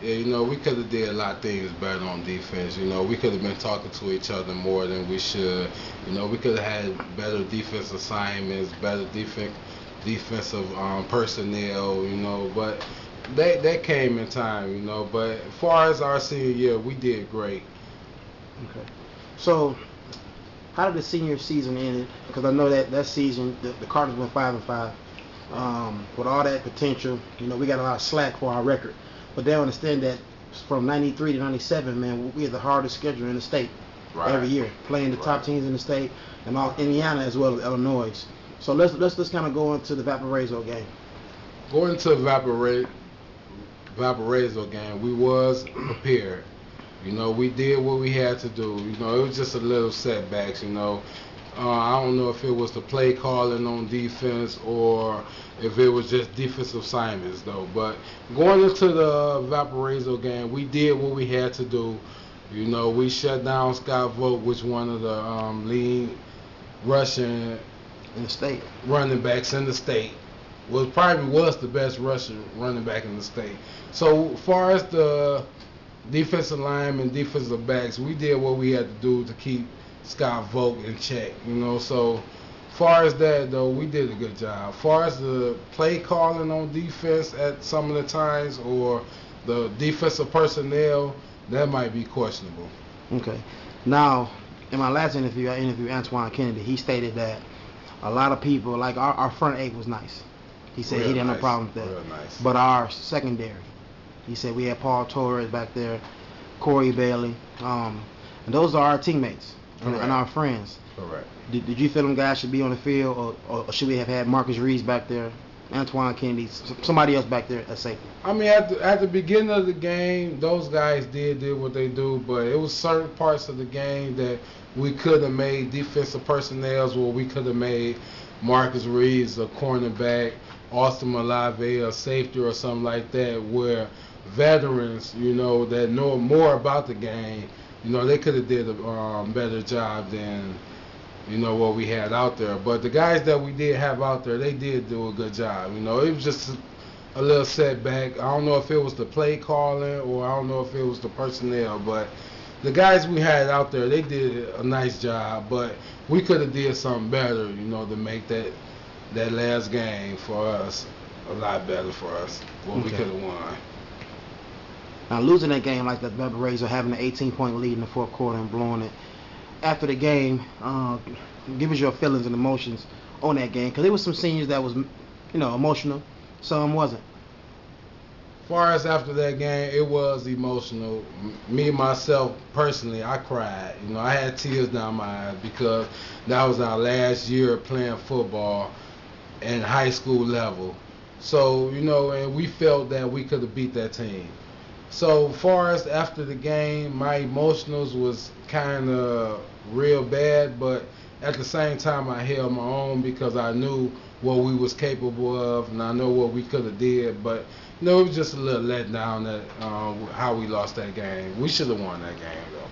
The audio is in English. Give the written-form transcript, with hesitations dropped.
Yeah, we could have did a lot of things better on defense. We could have been talking to each other more than we should. We could have had better defense assignments, better defensive personnel. But that came in time. But as far as our senior year, we did great. Okay. So, how did the senior season end? Because I know that season the Cardinals went 5-5. With all that potential, we got a lot of slack for our record. But they understand that from '93 to '97, man, we had the hardest schedule in the state every Right. year, playing the top Right. teams in the state and all Indiana as well as Illinois. So let's kind of go into the Valparaiso game. Going to Valparaiso game, we was prepared. We did what we had to do. It was just a little setbacks. I don't know if it was the play calling on defense or if it was just defensive assignments though. But going into the Valparaiso game, we did what we had to do. We shut down Scott Vogt, which one of the lead rushing In the state. running backs in the state. Probably was the best rushing running back in the state. So far as the defensive linemen, defensive backs, we did what we had to do to keep Scott Vogt in check. So far as that though, we did a good job. Far as the play calling on defense at some of the times or the defensive personnel, that might be questionable. Okay. Now, in my last interview, I interviewed Antoine Kennedy. He stated that a lot of people, like our front eight was nice. He said he Real didn't have no nice. problem with that. Real nice. But our secondary, he said we had Paul Torres back there, Corey Bailey, and those are our teammates and our friends. Correct. Did you feel them guys should be on the field, or should we have had Marcus Reeves back there, Antoine Kennedy, somebody else back there at safety? I mean, at the beginning of the game, those guys did what they do, but it was certain parts of the game that we could have made defensive personnel, where we could have made Marcus Reeves a cornerback, Austin Malave a safety or something like that, where veterans, that know more about the game, they could have did a better job than what we had out there. But the guys that we did have out there, they did do a good job. It was just a little setback. I don't know if it was the play calling or I don't know if it was the personnel, but the guys we had out there, they did a nice job. But we could have did something better, to make that last game for us a lot better for us. What we Okay. could have won. Now losing that game like that, Valparaiso having an 18-point lead in the fourth quarter and blowing it. After the game, give us your feelings and emotions on that game, because there was some seniors that was, emotional, some wasn't. Far as after that game, it was emotional. Me myself personally, I cried. I had tears down my eyes because that was our last year playing football in high school level. So and we felt that we could have beat that team. So far as after the game, my emotionals was kind of real bad, but at the same time I held my own because I knew what we was capable of and I know what we could have did. But it was just a little letdown that how we lost that game. We should have won that game though.